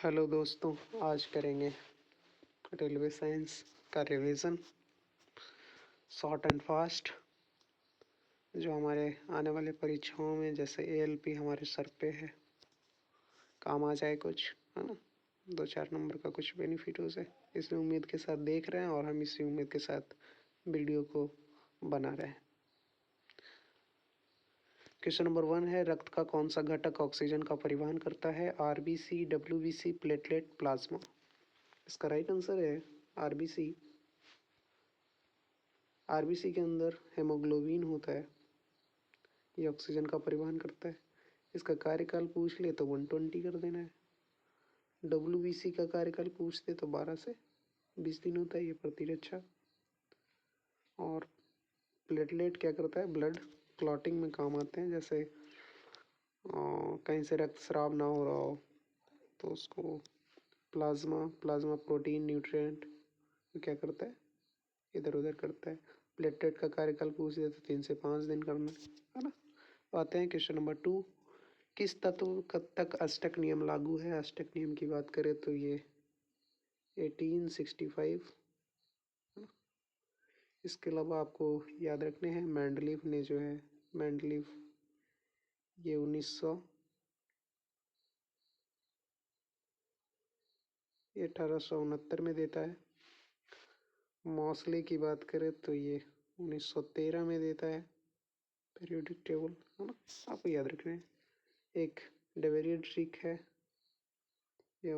Hello दोस्तों, आज करेंगे रेलवे साइंस का रिवीजन शॉर्ट एंड फास्ट, जो हमारे आने वाले परीक्षाओं में जैसे एएलपी हमारे सर पे है, काम आ जाए कुछ, है ना। 2-4 नंबर का कुछ बेनिफिट हो जाए, इसी उम्मीद के साथ देख रहे हैं और हम इसी उम्मीद के साथ वीडियो को बना रहे हैं। क्वेश्चन नंबर 1 है, रक्त का कौन सा घटक ऑक्सीजन का परिवहन करता है? RBC, WBC, platelet, plasma. इसका राइट आंसर है आरबीसी। आरबीसी के अंदर हेमोग्लोबिन होता है, ये ऑक्सीजन का परिवहन करता है। इसका कार्यकाल पूछ ले तो 120 कर देना है। डब्ल्यूबीसी का कार्यकाल पूछ दे तो 12 से 20 दिन होता है, ये प्रतिरक्षा। और प्लेटलेट क्या करता है? ब्लड क्लॉटिंग में काम आते हैं, जैसे कहीं से रक्त स्राव ना हो रहा हो तो उसको प्लाज्मा प्रोटीन न्यूट्रिएंट क्या करता है? इधर उधर करता है। प्लेटलेट का कार्यकाल पूछ दिया तो 3 से 5 दिन करना है ना। तो आते हैं क्वेश्चन नंबर 2, किस तत्व कब तक अष्टक नियम लागू है? अष्टक नियम की बात करें तो ये 1865, है ना। इसके अलावा आपको याद रखने हैं मेंडलीव ने जो है, मेंडलीव ये 1869 में देता है। मॉसले की बात करें तो ये 1913 में देता है पीरियोडिक टेबल, है ना। आपको याद रखना है। एक डेवेरियड ट्रिक है, ये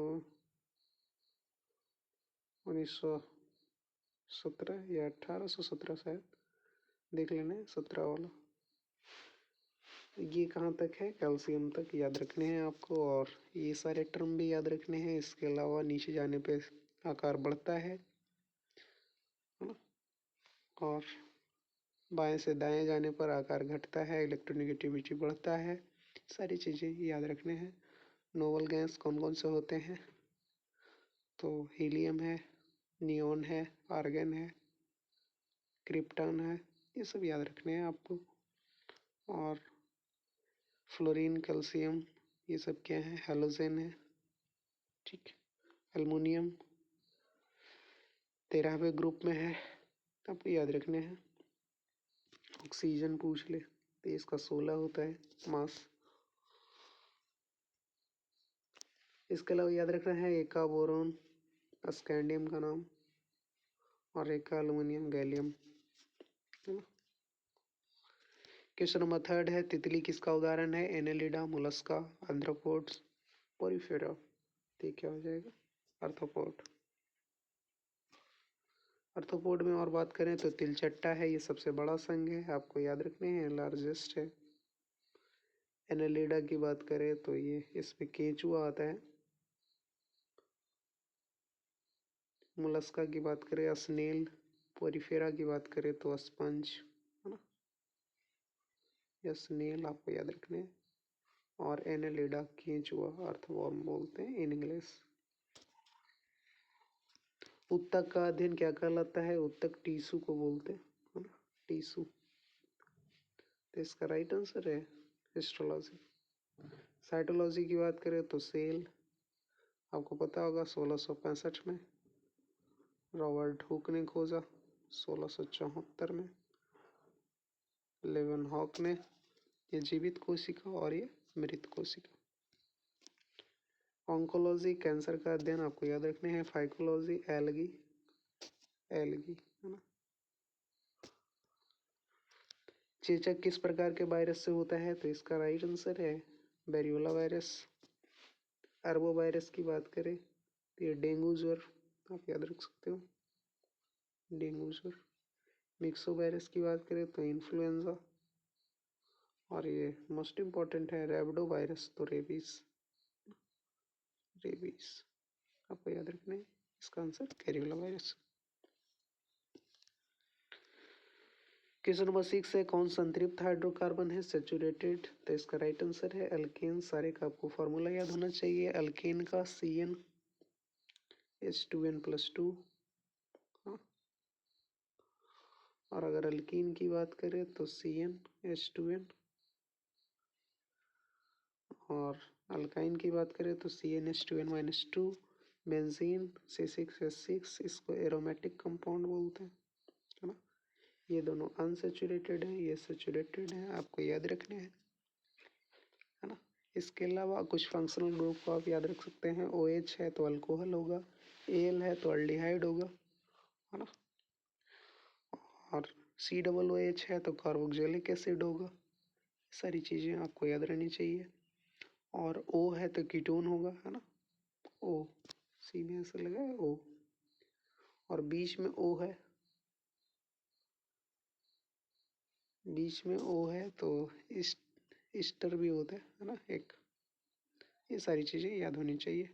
1917 या 1817 शायद, देख लेना है 17 वाला। ये कहाँ तक है? कैल्शियम तक याद रखने हैं आपको, और ये सारे टर्म भी याद रखने हैं। इसके अलावा नीचे जाने पे आकार बढ़ता है ना, और बाएं से दाएं जाने पर आकार घटता है, इलेक्ट्रोनेगेटिविटी बढ़ता है। सारी चीज़ें याद रखने हैं। नोबल गैस कौन कौन से होते हैं? तो हीलियम है, नियॉन है, आर्गन है, क्रिप्टॉन है, ये सब याद रखने हैं आपको। और फ्लोरीन, कैल्शियम, ये सब क्या है? हेलोजन है, ठीक। एल्युमिनियम 13वें ग्रुप में है, आपको याद रखने हैं। ऑक्सीजन पूछ ले तो इसका 16 होता है मास। इसके अलावा याद रखना है एका बोरोन स्कैंडियम का नाम, और एका एल्युमिनियम गैलियम, है ना। क्वेश्चन नंबर 3 है, तितली किसका उदाहरण है? Annelida, Mollusca, arthropods, Porifera. तो क्या हो जाएगा? आर्थ्रोपोड। आर्थ्रोपोड में और बात करें तो तिलचट्टा है, ये सबसे बड़ा संघ है, आपको याद रखने हैं, लार्जेस्ट है। एनेलिडा की बात करें तो ये इसमें केंचुआ आता है। मोलस्का की बात करें स्नेल, पोरिफेरा की बात करें तो स्पंज, है ना। या स्नेल आपको याद रखने हैं। और एनेलिडा केंचुआ, अर्थवर्म बोलते हैं इन इंग्लिश। उत्तक का अध्ययन क्या कहलाता है? उत्तक टीशू को बोलते हैं, है ना, टीशू। तो इसका राइट आंसर है हिस्टोलॉजी। साइटोलॉजी की बात करें तो सेल, आपको पता होगा 1665 में रॉबर्ट हुक ने खोजा, 1674 में लेवेनहॉक ने। ये जीवित कोशिका और ये मृत कोशिका। ऑन्कोलॉजी कैंसर का अध्ययन, आपको याद रखने हैं। फाइकोलॉजी एलगी, एलगी, है ना। चेचक किस प्रकार के वायरस से होता है? तो इसका राइट आंसर है वेरियोला वायरस। अरबो वायरस की बात करें तो ये डेंगू ज्वर, आप याद रख सकते हो, डेंगू ज्वर। मिक्सो वायरस की बात करें तो इन्फ्लुएंजा, और ये मोस्ट इम्पॉर्टेंट है रेबडो वायरस, तो रेबीज, रेबीज आपको याद रखना है। इसका आंसर कैरियोला वायरस। क्वेश्चन नंबर 6 है, कौन संतृप्त हाइड्रोकार्बन है? सैचुरेटेड। तो इसका राइट आंसर है अल्केन। सारे का आपको फॉर्मूला याद होना चाहिए। अल्केन का CnH2n+2, हाँ। और अगर अल्कीन की बात करें तो CnH2n, और अल्काइन की बात करें तो CnH2n-2, बेंजीन C6H6, इसको एरोमेटिक कंपाउंड बोलते हैं, है ना। ये दोनों अनसेचुरेटेड है, ये सेचुरेटेड है, आपको याद रखने हैं, है ना। इसके अलावा कुछ फंक्शनल ग्रुप को आप याद रख सकते हैं। OH है तो अल्कोहल होगा, Al है तो अल्डिहाइड होगा, है ना। और COOH है तो कार्बोक्सिलिक एसिड होगा। सारी चीज़ें आपको याद रहनी चाहिए। और O है तो कीटोन होगा, है ना। O सी में ऐसा लगा है O, और बीच में O है, बीच में O है तो ईस्टर भी होता है ना एक। ये सारी चीज़ें याद होनी चाहिए।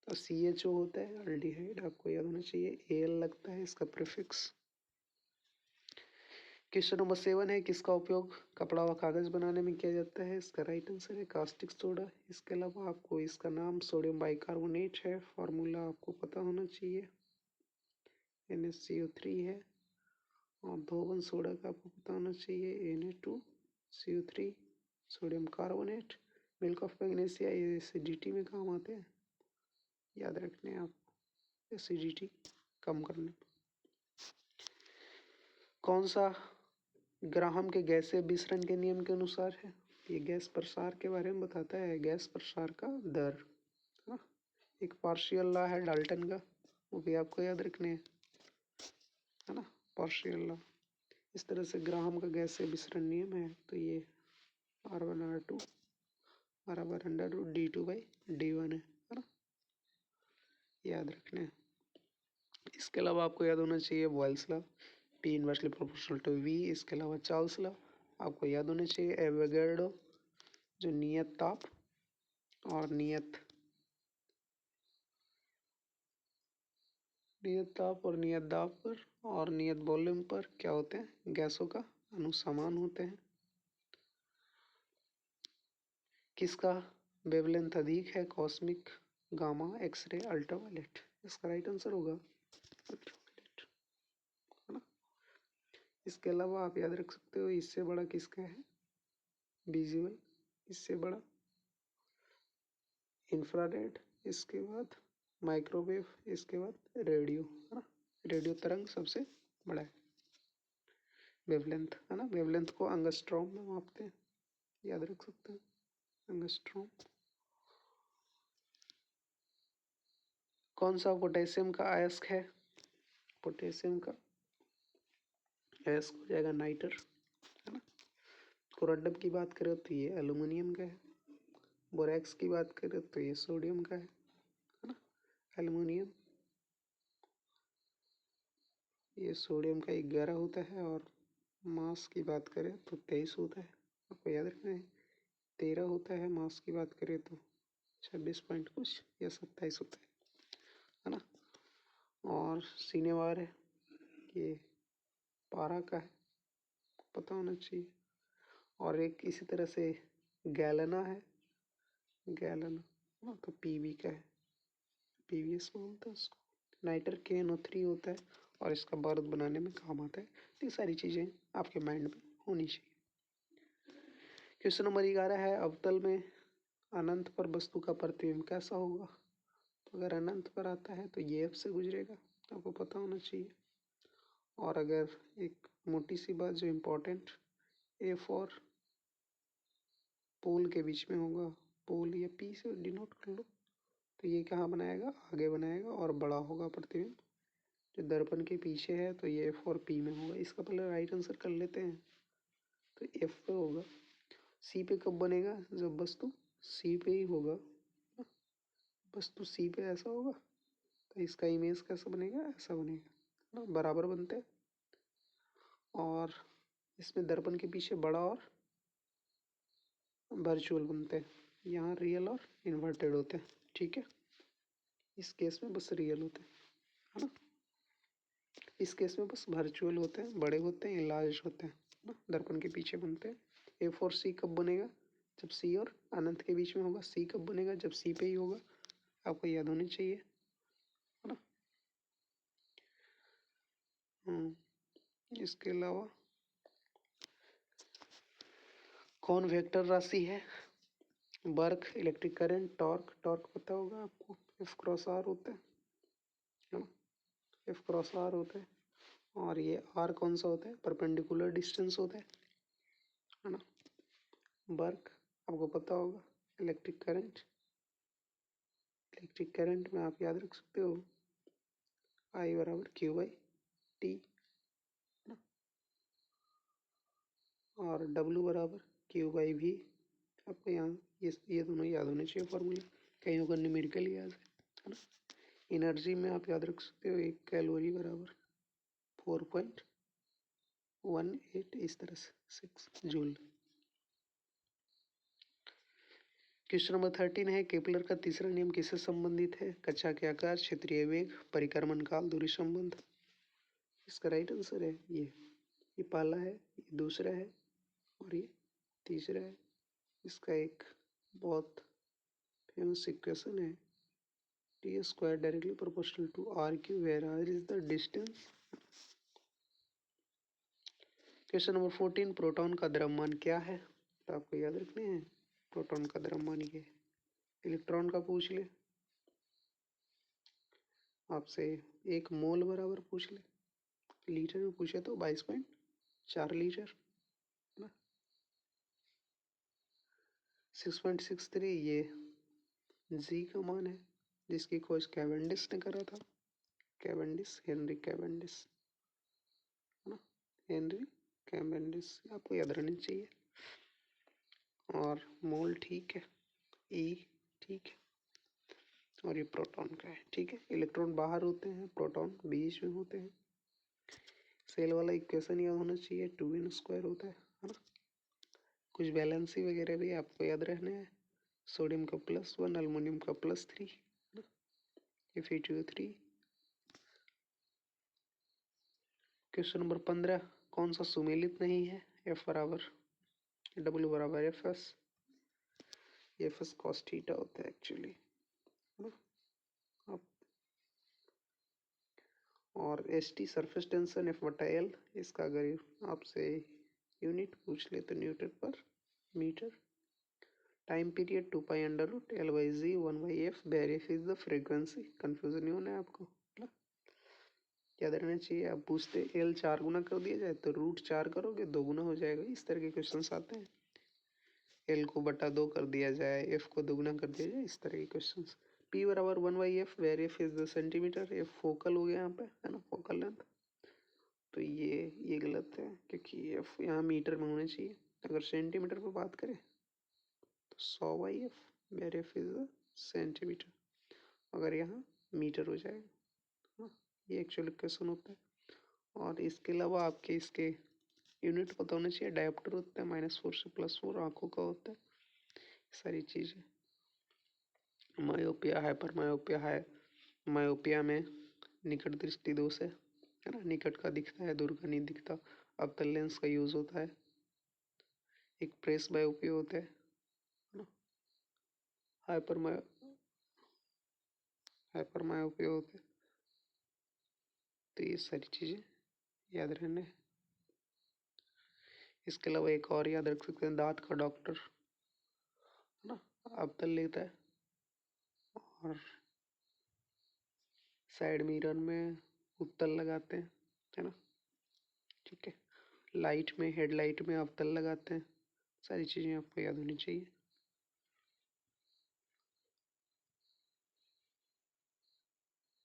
तो CHO होता है अल्डिहाइड, आपको याद होना चाहिए। Al लगता है इसका प्रीफिक्स। क्वेश्चन नंबर 7 है, किसका उपयोग कपड़ा व कागज बनाने में किया जाता है? इसका राइट आंसर है कास्टिक सोडा। इसके अलावा आपको इसका नाम सोडियम बाइकार्बोनेट है, फार्मूला आपको पता होना चाहिए, NaCO3 है। और धोबन सोडा का आपको पता होना चाहिए, Na2CO3, sodium carbonate. Milk of magnesia, ये एसिडिटी में काम आते हैं, याद रखने हैं आप, एसिडिटी कम करने। कौन सा ग्राहम के गैसीय विसरण के नियम के अनुसार है? ये गैस प्रसार के बारे में बताता है, गैस प्रसार का दर, है ना। एक पार्शियल लॉ है डाल्टन का, वो भी आपको याद रखने हैं, है ना, पार्शियल लॉ। इस तरह से ग्राहम का गैसीय विसरण नियम है, तो ये R1R2 बराबर √D2/D1 है ना, याद रखने हैं। इसके अलावा आपको याद होना चाहिए Boyle's law, P inversely proportional to V। इसके अलावा चार्ल्स लॉ आपको याद होना चाहिए, एवोगाड्रो जो नियत ताप और नियत और नियत दाब पर और नियत वॉल्यूम पर क्या होते हैं, गैसों का अनुसमान होते हैं। किसका वेवलेंथ अधिक है, कॉस्मिक, गामा, एक्सरे, अल्ट्रावायलेट? इसका राइट आंसर होगा अल्ट्रावायलेट, है ना। इसके अलावा आप याद रख सकते हो, इससे बड़ा किसका है, विजुअल, इससे बड़ा इंफ्रारेड, इसके बाद माइक्रोवेव, इसके बाद रेडियो, है ना। रेडियो तरंग सबसे बड़ा है वेवलेंथ, है ना। वेवलेंथ को एंगस्ट्रॉम में मापते हैं, याद रख सकते हैं, एंगस्ट्रॉम। कौन सा पोटेशियम का अयस्क है? पोटेशियम का अयस्क हो जाएगा नाइटर, है ना। कोरंडम की बात करें तो ये एल्यूमिनियम का है। बोरैक्स की बात करें तो ये सोडियम का है ना। एल्यूमिनियम ये सोडियम का 11 होता है, और मास की बात करें तो 23 होता है, आपको याद रखना है। 13 होता है, मास की बात करें तो 26 पॉइंट कुछ या 27 होता है ना। और सिनेवार है, ये पारा का है, पता होना चाहिए। और एक इसी तरह से गैलेना है, गैलेना तो पीवी का है, पीवीएस बोलते हैं उसको। नाइटर KNO3 होता है, और इसका बारूद बनाने में काम आता है। तो ये सारी चीज़ें आपके माइंड में होनी चाहिए। क्वेश्चन नंबर 11 है, अवतल में अनंत पर वस्तु का प्रतिबिंब कैसा होगा? तो अगर अनंत पर आता है तो ये F से गुजरेगा, आपको पता होना चाहिए। और अगर एक मोटी सी बात जो इम्पोर्टेंट, F और पोल के बीच में होगा, पोल या P से डिनोट कर लो, तो ये कहाँ बनाएगा, आगे बनाएगा और बड़ा होगा प्रतिबिंब। जो दर्पण के पीछे है तो ये F और P में होगा। इसका पहले राइट आंसर कर लेते हैं, तो F पे होगा। C पे कब बनेगा, जब वस्तु C पे ही होगा, वस्तु C पे ऐसा होगा, तो इसका इमेज कैसा बनेगा, ऐसा बनेगा ना, बराबर बनते हैं। और इसमें दर्पण के पीछे बड़ा और वर्चुअल बनते हैं, यहाँ रियल और इन्वर्टेड होते हैं, ठीक है। इस केस में बस रियल होते हैं, है ना। इस केस में बस वर्चुअल होते हैं, बड़े होते हैं, इलाज होते हैं ना, दर्पण के पीछे बनते हैं। F और C कब बनेगा, जब C और अनंत के बीच में होगा। C कब बनेगा, जब C पे ही होगा, आपको याद होनी चाहिए, है ना। इसके अलावा कौन वेक्टर राशि है? Work, electric current, torque, torque पता होगा आपको, एफ क्रॉस आर होता है ना, एफ क्रॉस आर होता है। और ये आर कौन सा होता है, परपेंडिकुलर डिस्टेंस होता है ना। वर्क आपको पता होगा, इलेक्ट्रिक करंट, इलेक्ट्रिक करंट में आप याद रख सकते हो आई बराबर क्यू बाई टी, और डब्ल्यू बराबर क्यू बाई वी। आपको यहाँ ये दोनों याद होने चाहिए फॉर्मूला, कहीं होगा न्यूमेरिकल याद है ना। एनर्जी में आप याद रख सकते हो, एक कैलोरी बराबर 4.18, इस तरह से 6 जूल। क्वेश्चन नंबर 13 है, केपलर का तीसरा नियम किससे संबंधित है, कक्षा के आकार, क्षेत्रीय वेग, परिक्रमण काल, दूरी संबंध। इसका राइट आंसर है ये पहला है, ये दूसरा है और ये तीसरा है। इसका एक बहुत फेमस इक्वेशन है, T square directly proportional to R cube where R is the distance. Question number 14, proton का द्रव्यमान क्या है, तो आपको याद रखने हैं प्रोटॉन का द्रव्यमान ये है। इलेक्ट्रॉन का पूछ ले आपसे, एक मोल बराबर पूछ ले, लीटर में पूछे तो 22.4 लीटर ना। 6.63 ये जी का मान है, जिसकी खोज कैवेंडिश ने करा था, कैवेंडिश, हेनरी कैवेंडिश है ना, हेनरी कैवेंडिश, आपको याद रहनी चाहिए। और मोल ठीक है, ई ठीक है, और ये प्रोटॉन का है, ठीक है। इलेक्ट्रॉन बाहर होते हैं, प्रोटॉन बीच में होते हैं। सेल वाला इक्वेशन याद होना चाहिए, 2n स्क्वायर होता है ना। कुछ बैलेंसी वगैरह भी आपको याद रहने हैं, सोडियम का +1, अल्मोनियम का +3 है ना, Fe2O3। क्वेश्चन नंबर 15, कौन सा सुमेलित नहीं है, एफ बराबर डब्ल्यू बराबर एफ एस कॉस थीटा होता है एक्चुअली है ना। और S T surface tension F बटा एल, इसका अगर आपसे यूनिट पूछ ले तो न्यूटन पर metre. Time period 2π√L/G 1/f, where F is the frequency, confusion नहीं होना है आपको ना, याद रहना चाहिए। आप पूछते एल 4 गुना कर दिया जाए तो √4 करोगे 2 गुना हो जाएगा, इस तरह के क्वेश्चन आते हैं। एल को बटा 2 कर दिया जाए, एफ को 2 गुना कर दिया जाए, इस तरह के क्वेश्चन। पी बराबर 1/f, where F is the centimetre, F focal हो गया यहाँ पे है ना, फोकल लेंथ। तो ये गलत है, क्योंकि एफ यहाँ मीटर में होना चाहिए। अगर सेंटीमीटर पर बात करें तो 100/f, where F is the centimetre, अगर यहाँ मीटर हो जाएगा हाँ, ये एक्चुअल क्वेश्चन होता है। और इसके अलावा आपके इसके यूनिट पता होना चाहिए, डायोप्टर होता है -4 से +4, आंखों का होता है, सारी चीज़ें। मायोपिया, हाइपर मायोपिया है, मायोपिया में निकट दृष्टि दोष है ना, निकट का दिखता है, दूर का नहीं दिखता। अवतल लेंस का यूज होता है। एक प्रेस बायोपिया होता है ना, हाइपर मायोपिया होता है। तो ये सारी चीज़ें याद रहने हैं। इसके अलावा एक और याद रख सकते हैं, दांत का डॉक्टर है ना, अवतल लेता है और साइड मिरर में उत्तल लगाते हैं है ना, ठीक है। लाइट में, हेडलाइट में अवतल लगाते हैं, सारी चीज़ें आपको याद होनी चाहिए।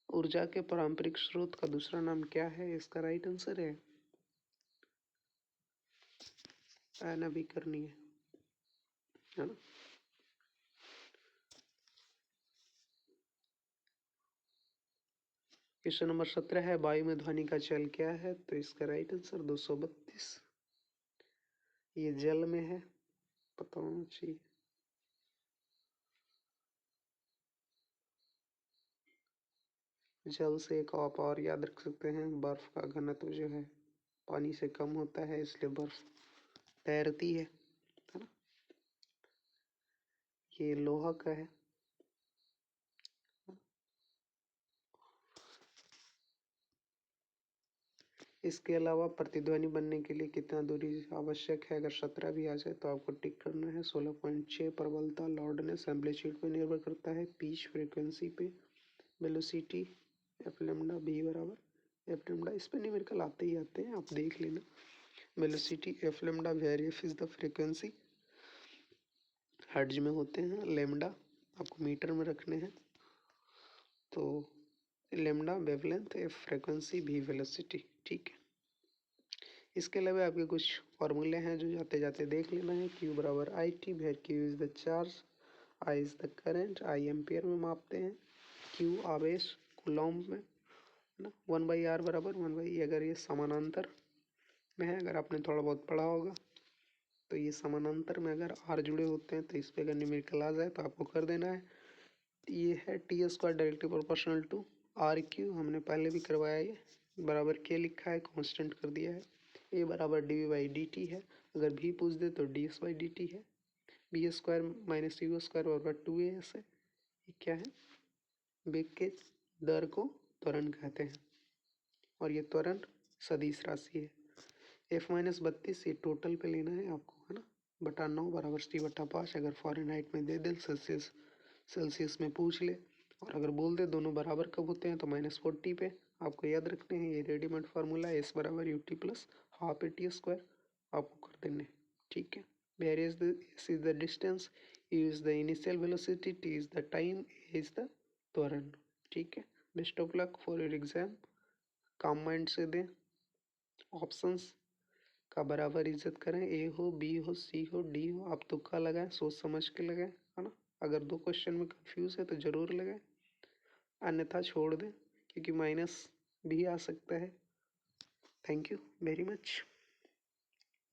ऊर्जा के पारंपरिक स्रोत का दूसरा नाम क्या है, इसका राइट आंसर है अनभिकरणीय है ना। क्वेश्चन नंबर 17 है, वायु में ध्वनि का चल क्या है, तो इसका राइट आंसर 232, ये जल में है, पता होना चाहिए। जल से एक आप और याद रख सकते हैं, बर्फ का घनत्व जो है पानी से कम होता है, इसलिए बर्फ तैरती है ना। ये लोहा का है। इसके अलावा प्रतिध्वनि बनने के लिए कितना दूरी आवश्यक है, अगर 17 भी आ जाए तो आपको टिक करना है। 16.6 प्रबलता, लाउडनेस, एम्पलीट्यूड पे निर्भर करता है, पिच, फ्रीक्वेंसी पे, वेलोसिटी, एफ लेमडा बी बराबर एफ लेमडा, इस पर न्यूमेरिकल आते ही आते हैं, आप देख लेना। Velocity F lambda, where F is the frequency, hertz में होते हैं, लेमडा आपको मीटर में रखने हैं, तो लेमडा वेवलेंथ, एफ फ्रीक्वेंसी, भी वेलोसिटी, ठीक है। इसके अलावा आपके कुछ फॉर्मूले हैं जो जाते जाते देख लेना है। क्यू बराबर I T, where Q is the charge, I is the current, I ampere में मापते हैं, क्यू आवेश कूलॉम्ब में, है ना। 1/r बराबर 1/e, अगर ये समानांतर में है, अगर आपने थोड़ा बहुत पढ़ा होगा तो ये समानांतर में अगर आर जुड़े होते हैं तो इस पर अगर न्यूमेरिकल आ जाए तो आपको कर देना है। ये है T square directly proportional to R cube, हमने पहले भी करवाया, ये बराबर के लिखा है, कांस्टेंट कर दिया है। ए बराबर d v by d t है, अगर भी पूछ दे तो d s by d t है। B square minus u square बराबर 2as है। ये क्या है, वेग के दर को त्वरण कहते हैं, और ये त्वरण सदिश राशि है। F-32 ये टोटल पे लेना है आपको, है ना, बटा 9 बराबर C/5, अगर फॉरेनहाइट में दे दे, सेल्सियस में पूछ ले, और अगर बोल दे दोनों बराबर कब होते हैं तो -40 पे आपको याद रखने हैं। ये रेडीमेड फार्मूला S बराबर UT plus half AT square आपको कर देने, ठीक है। Where is the distance, U is the initial velocity, T is the time, A is the त्वरण, ठीक है। Best of luck for your exam, calm mind से दें, ऑप्शंस का बराबर इज्जत करें, ए हो, बी हो, सी हो, डी हो, आप तुक्का लगाएं, सोच समझ के लगाएं, है ना। अगर 2 क्वेश्चन में कंफ्यूज है तो जरूर लगाएं, अन्यथा छोड़ दें, क्योंकि माइनस भी आ सकता है। Thank you very much,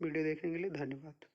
video देखने के लिए धन्यवाद।